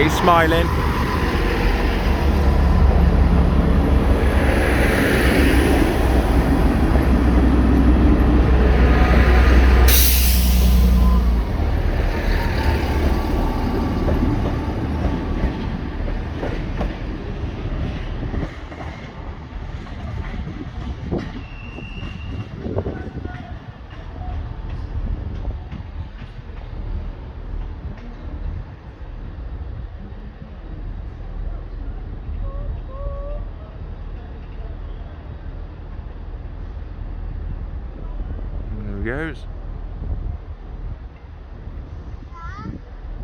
He's smiling. Goes.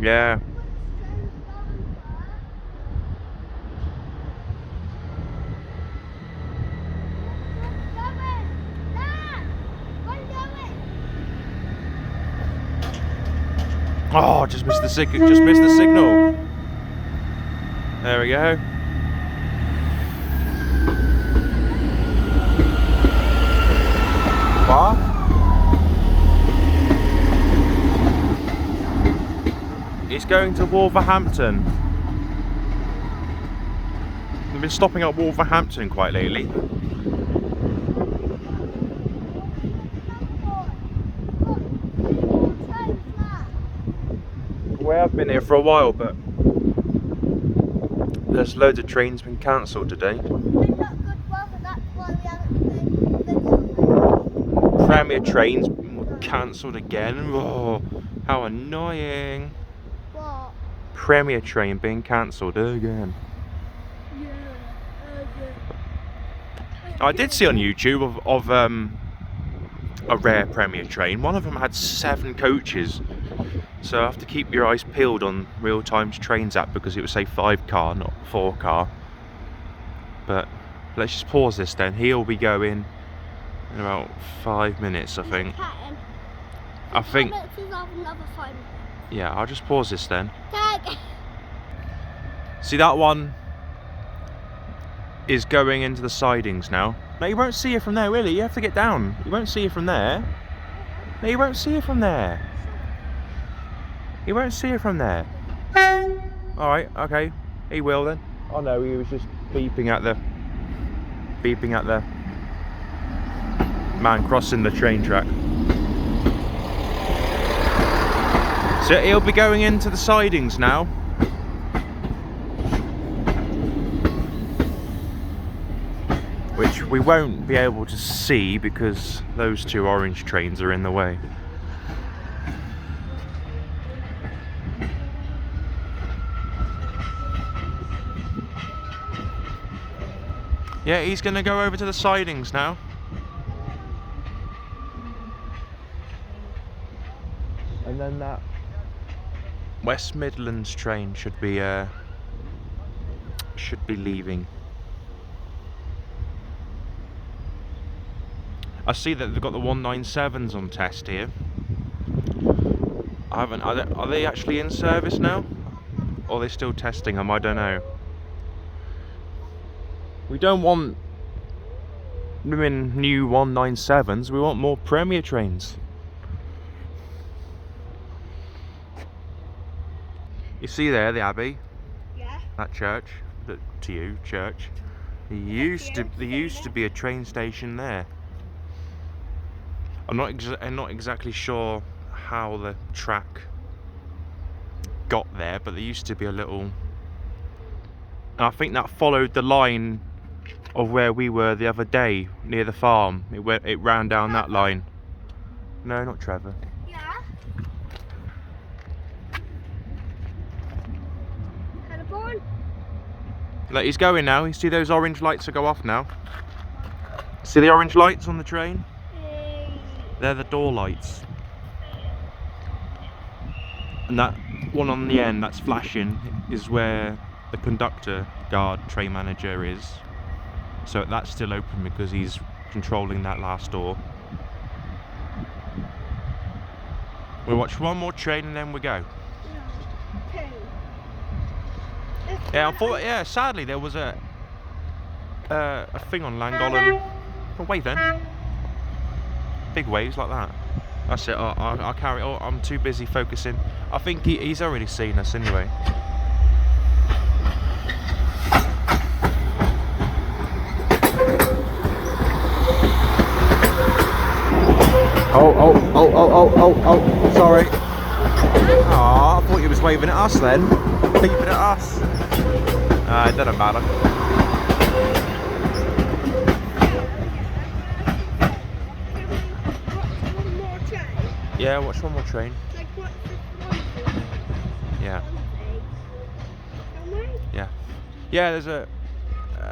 Yeah. Oh, just missed the signal. Just missed the signal. There we go. What? He's going to Wolverhampton. We've been stopping at Wolverhampton quite lately. We have been here for a while, but there's loads of trains been cancelled today. Premier trains cancelled again. Oh, how annoying. What? Premier train being cancelled again. Yeah, I did see on YouTube of a rare Premier train. One of them had 7 coaches. So I have to keep your eyes peeled on Real Time's Trains app because it would say 5 car, not 4 car. But let's just pause this then. He'll be going in about 5 minutes, I think. I think. Yeah, I'll just pause this then. See, that one is going into the sidings now. No, you won't see it from there, will you? You have to get down. You won't see it from there. No, you won't see it from there. You won't see it from there. Alright, okay. He will then. Oh no, he was just beeping at the man crossing the train track. So he'll be going into the sidings now. Which we won't be able to see because those 2 orange trains are in the way. Yeah, he's going to go over to the sidings now. And then that West Midlands train should be leaving. I see that they've got the 197s on test here. Are they actually in service now? Or are they still testing them? I don't know. We don't want women new 197s, we want more Premier trains. You see there the Abbey? Yeah. That church? To you, church. There used to be a train station there. I'm not exactly sure how the track got there, but there used to be a little. And I think that followed the line of where we were the other day near the farm. It ran down that line. No, not Trevor. Yeah. Telephone. Look, he's going now. You see those orange lights that go off now? See the orange lights on the train? They're the door lights. And that one on the end that's flashing is where the conductor guard train manager is. So that's still open because he's controlling that last door. We'll watch one more train and then we go. Yeah, sadly there was a thing on Llangollen. Oh, wave then. Big waves like that. That's it. I'll carry on. I'm too busy focusing. I think he's already seen us anyway. Oh, sorry. Oh, I thought you was waving at us then. Beeping at us. It doesn't matter. One more train. Yeah, watch one more train. Like what's this one? Yeah. Can we? Yeah. Yeah, there's a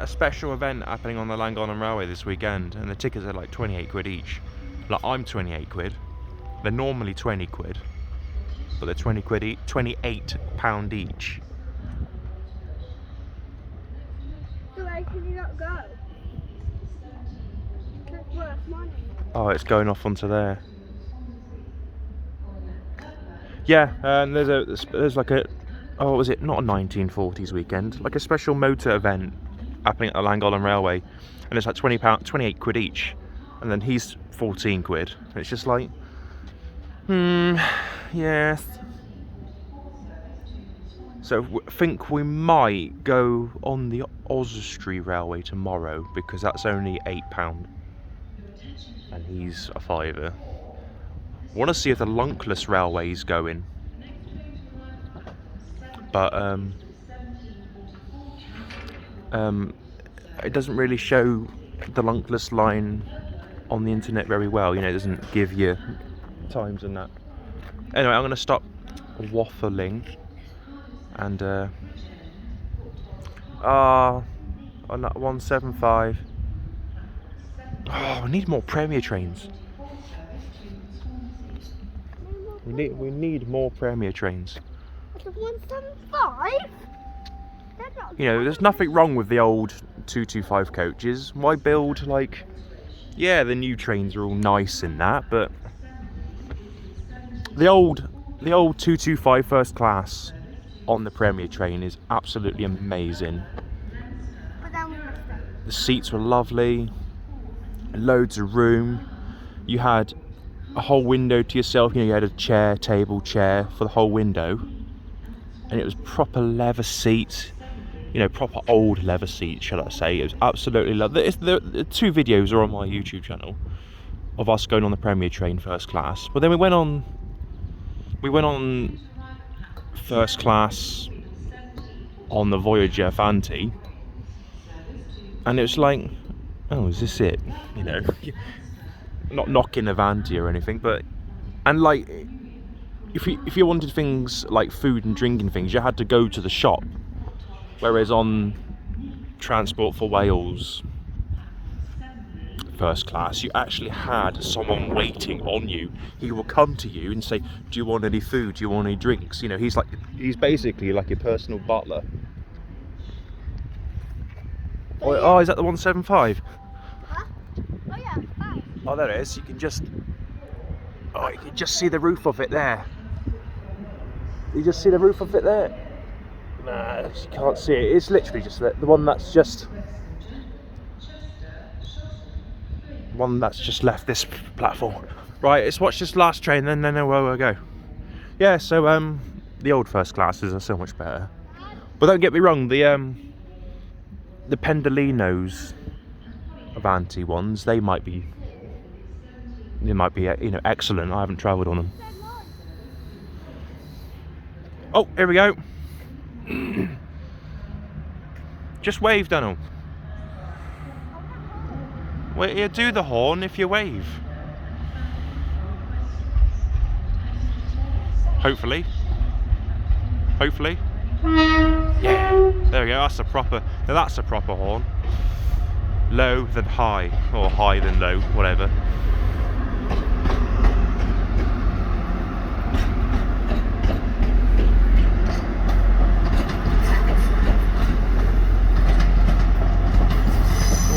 special event happening on the Llangollen Railway this weekend, and the tickets are like 28 quid each. Like, I'm 28 quid. They're normally 20 quid, but they're 20 quid each, £28 each. So why can you not go? It's worth money. Oh, it's going off onto there. Yeah, and there's like a, oh, was it not a 1940s weekend? Like a special motor event happening at the Llangollen Railway, and it's like £28 each, and then he's 14 quid. It's just like, yeah. So I think we might go on the Shrewsbury Railway tomorrow, because that's only £8, and he's a fiver. I want to see if the Lunkless Railway's going, but it doesn't really show the Lunkless line on the internet very well. You know, it doesn't give you times and that. Anyway, I'm going to stop waffling and on that 175. Oh, we need more Premier trains. We need more Premier trains. It's a 175? They're not. You know, there's nothing wrong with the old 225 coaches. Why build, like, yeah, the new trains are all nice in that, but the old 225 first class on the Premier train is absolutely amazing. But then we missed it. The seats were lovely, loads of room. You had a whole window to yourself. You know, you had a chair, table, chair for the whole window, and it was proper leather seats. You know, proper old leather seats, shall I say. It was absolutely lovely. The two videos are on my YouTube channel of us going on the Premier train first class. But then we went on first class on the Voyager Avanti, and it was like, oh, is this it? You know, not knocking Avanti or anything, but, and like, if you wanted things like food and drinking things, you had to go to the shop. Whereas on Transport for Wales first class, you actually had someone waiting on you. He will come to you and say, do you want any food? Do you want any drinks? You know, he's basically like your personal butler. Oh, is that the 175? Huh? Oh yeah, fine. Oh, there it is. You can just see the roof of it there. You just see the roof of it there. Nah, you can't see it. It's literally just the one that's just left this platform. Right, let's watch this last train, then know where we'll go. Yeah, so the old first classes are so much better. But don't get me wrong, the Pendolino's Avanti ones, they might be you know, excellent. I haven't travelled on them. Oh, here we go. Just wave, Daniel. Wait, you do the horn if you wave. Hopefully. Yeah. There we go. That's a proper horn. Low then high, or high then low, whatever.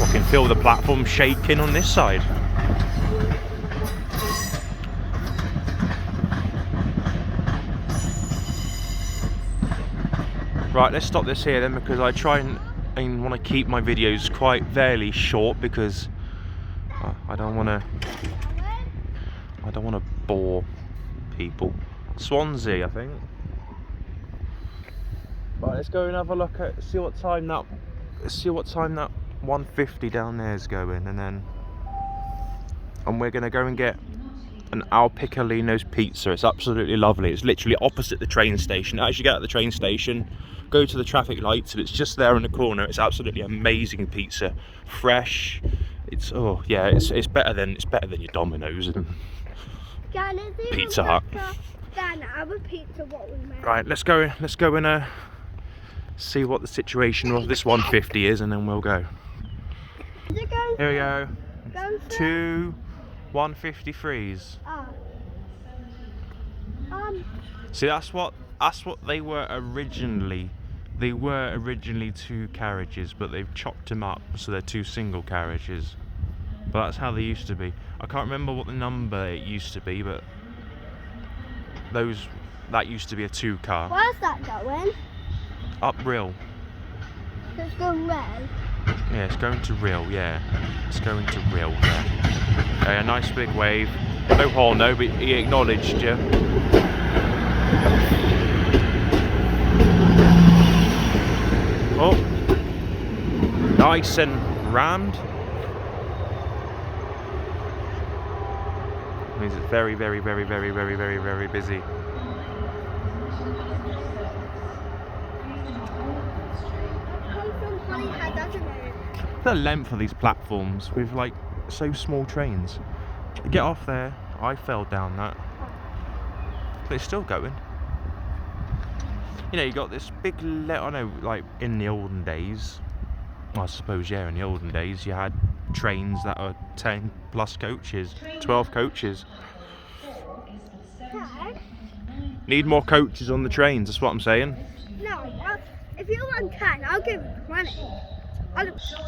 I can feel the platform shaking on this side. Right, let's stop this here then, because I try and want to keep my videos quite fairly short, because I don't want to bore people. Swansea, I think. Right, let's go and have a look at see what time that 150 down there is going, and we're gonna go and get an Al Piccolino's pizza. It's absolutely lovely. It's literally opposite the train station. As you get at the train station, go to the traffic lights, and it's just there in the corner. It's absolutely amazing pizza, fresh. It's it's better than your Domino's and Pizza Hut. Our pizza, what we made. Right, let's go and see what the situation of this 150 is, and then we'll go. Is it going Here we go. Going through? 2 153s. See, that's what they were originally. They were originally 2 carriages, but they've chopped them up, so they're 2 single carriages. But that's how they used to be. I can't remember what the number it used to be, but that used to be a 2 car. Where's that going? Up Rill. It's going red. Yeah, it's going to Rill, yeah. It's going to Rill, yeah. Okay, a nice big wave. No horn though, but he acknowledged you. Oh. Nice and rammed. Means it's very, very, very, very, very, very, very busy. The length of these platforms with like so small trains. Get off there. I fell down that. But it's still going. You know, you got this big I know, like in the olden days, I suppose, yeah, in the olden days you had trains that are 10 plus coaches, 12 coaches. Dad? Need more coaches on the trains, that's what I'm saying. No, if you want 10, I'll give you 20.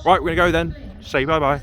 Right, we're gonna go then. Say bye bye.